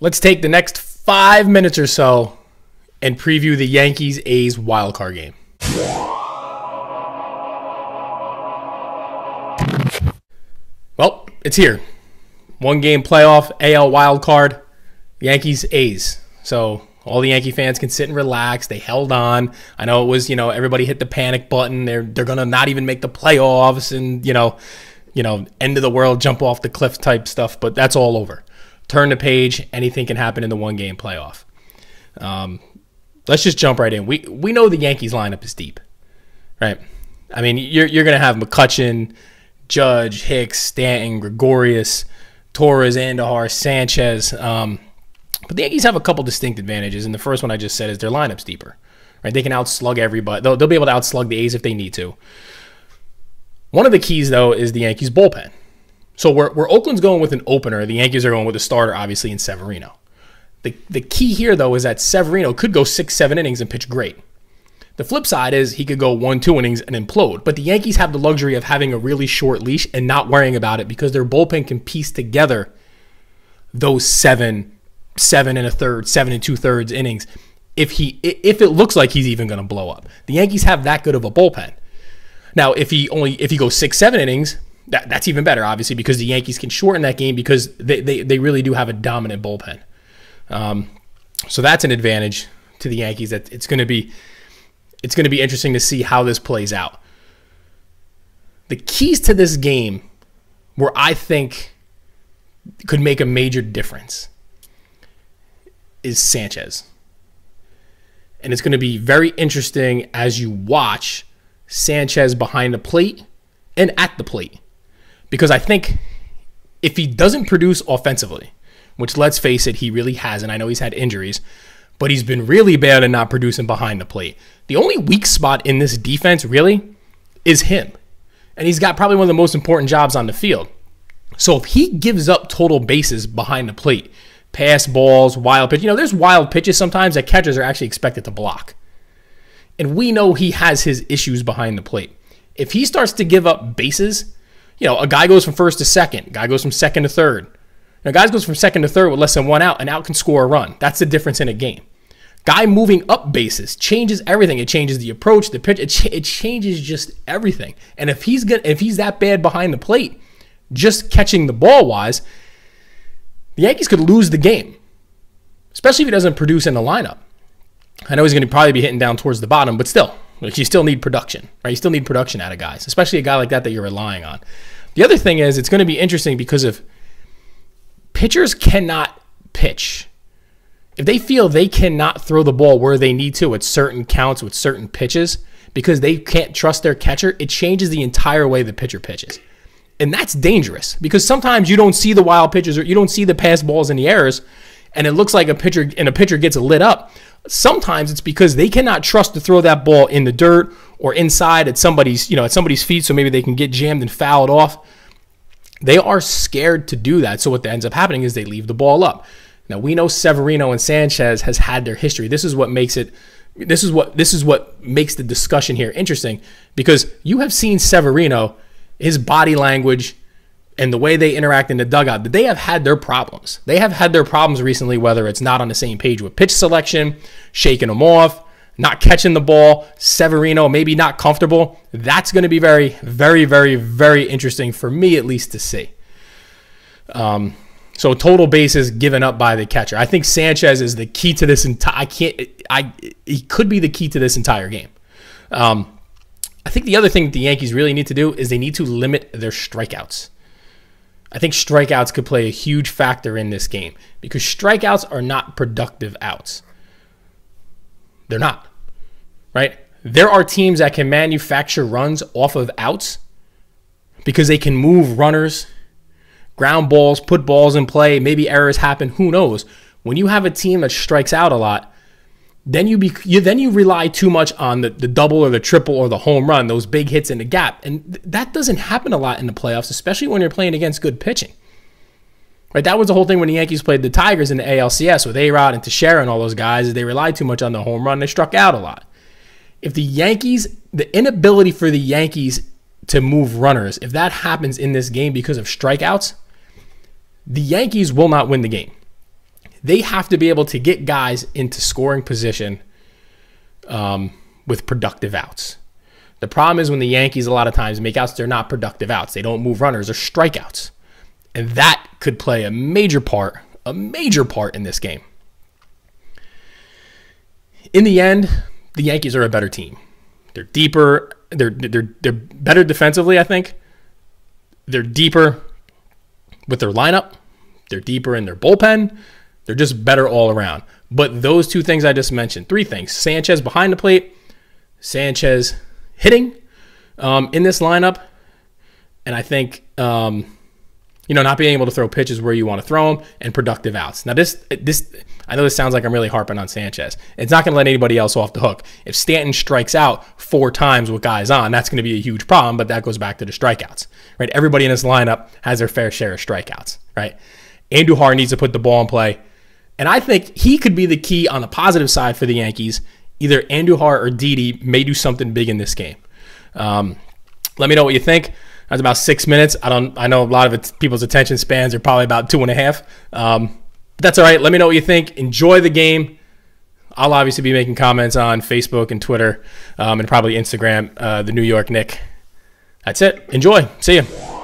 Let's take the next 5 minutes or so and preview the Yankees-A's wildcard game. Well, it's here. 1-game playoff, AL wildcard, Yankees-A's. So all the Yankee fans can sit and relax. They held on. I know it was, everybody hit the panic button. They're going to not even make the playoffs and, end of the world, jump off the cliff type stuff, but that's all over. Turn the page. Anything can happen in the 1-game playoff. Let's just jump right in. We know the Yankees lineup is deep, right? I mean, you're going to have McCutchen, Judge, Hicks, Stanton, Gregorius, Torres, Andujar, Sanchez. But the Yankees have a couple distinct advantages, and the first one I just said is their lineup's deeper, right? They can outslug everybody. They'll be able to outslug the A's if they need to. One of the keys, though, is the Yankees' bullpen. So where Oakland's going with an opener, the Yankees are going with a starter, obviously, in Severino. The key here, though, is that Severino could go 6-7 innings and pitch great. The flip side is he could go 1-2 innings and implode. But the Yankees have the luxury of having a really short leash and not worrying about it because their bullpen can piece together those 7 1/3, 7 2/3 innings if it looks like he's even going to blow up. The Yankees have that good of a bullpen. Now, if he goes 6-7 innings, that's even better, obviously, because the Yankees can shorten that game because they really do have a dominant bullpen. So that's an advantage to the Yankees. That it's going to be interesting to see how this plays out. The keys to this game, where I think could make a major difference, is Sanchez. And it's going to be very interesting as you watch Sanchez behind the plate and at the plate. Because I think if he doesn't produce offensively, which let's face it, he really hasn't. I know he's had injuries, but he's been really bad at not producing behind the plate. The only weak spot in this defense really is him. And he's got probably one of the most important jobs on the field. So if he gives up total bases behind the plate, pass balls, wild pitch, there's wild pitches sometimes that catchers are actually expected to block. And we know he has his issues behind the plate. If he starts to give up bases, a guy goes from first to second, a guy goes from second to third. Guys goes from second to third with less than 1 out, and out can score a run. That's the difference in a game. Guy moving up bases changes everything. It changes the approach, the pitch. It changes just everything. And if he's that bad behind the plate, just catching the ball wise, the Yankees could lose the game, especially if he doesn't produce in the lineup. I know he's going to probably be hitting down towards the bottom, but still, you still need production, right? You still need production out of guys, especially a guy like that you're relying on. The other thing is it's going to be interesting because if pitchers cannot pitch, if they feel they cannot throw the ball where they need to at certain counts with certain pitches because they can't trust their catcher, it changes the entire way the pitcher pitches. And that's dangerous because sometimes you don't see the wild pitches or you don't see the pass balls and the errors, and it looks like a pitcher gets lit up. Sometimes it's because they cannot trust to throw that ball in the dirt or inside at somebody's feet, so maybe they can get jammed and fouled off. They are scared to do that. So what ends up happening is they leave the ball up. Now we know Severino and Sanchez has had their history. This is what makes the discussion here interesting, because you have seen Severino, his body language, and the way they interact in the dugout, they have had their problems. They have had their problems recently, whether it's not on the same page with pitch selection, shaking them off, not catching the ball, Severino maybe not comfortable. That's going to be very, very, very, very interesting for me at least to see. So total bases given up by the catcher. I think Sanchez is the key to this he could be the key to this entire game. I think the other thing that the Yankees really need to do is they need to limit their strikeouts. I think strikeouts could play a huge factor in this game because strikeouts are not productive outs. They're not, right? There are teams that can manufacture runs off of outs because they can move runners, ground balls, put balls in play, maybe errors happen, who knows. When you have a team that strikes out a lot, then you rely too much on the double or the triple or the home run, those big hits in the gap. And that doesn't happen a lot in the playoffs, especially when you're playing against good pitching. Right? That was the whole thing when the Yankees played the Tigers in the ALCS with A-Rod and Teixeira and all those guys. They relied too much on the home run. They struck out a lot. If the inability for the Yankees to move runners, if that happens in this game because of strikeouts, the Yankees will not win the game. they have to be able to get guys into scoring position with productive outs. The problem is when the Yankees a lot of times make outs, they're not productive outs. They don't move runners or strikeouts. And that could play a major part in this game. In the end, the Yankees are a better team. They're deeper. They're better defensively, I think. They're deeper with their lineup. They're deeper in their bullpen. They're just better all around. But those two things I just mentioned, three things: Sanchez behind the plate, Sanchez hitting in this lineup, and I think not being able to throw pitches where you want to throw them, and productive outs. Now this I know this sounds like I'm really harping on Sanchez. It's not going to let anybody else off the hook. If Stanton strikes out 4 times with guys on, that's going to be a huge problem, but that goes back to the strikeouts, right? Everybody in this lineup has their fair share of strikeouts, right? Andujar needs to put the ball in play, and I think he could be the key on the positive side for the Yankees. Either Andujar or Didi may do something big in this game. Let me know what you think. That's about 6 minutes. I know a lot of people's attention spans are probably about 2.5. That's all right. Let me know what you think. Enjoy the game. I'll obviously be making comments on Facebook and Twitter and probably Instagram, the New York Knick. That's it. Enjoy. See you.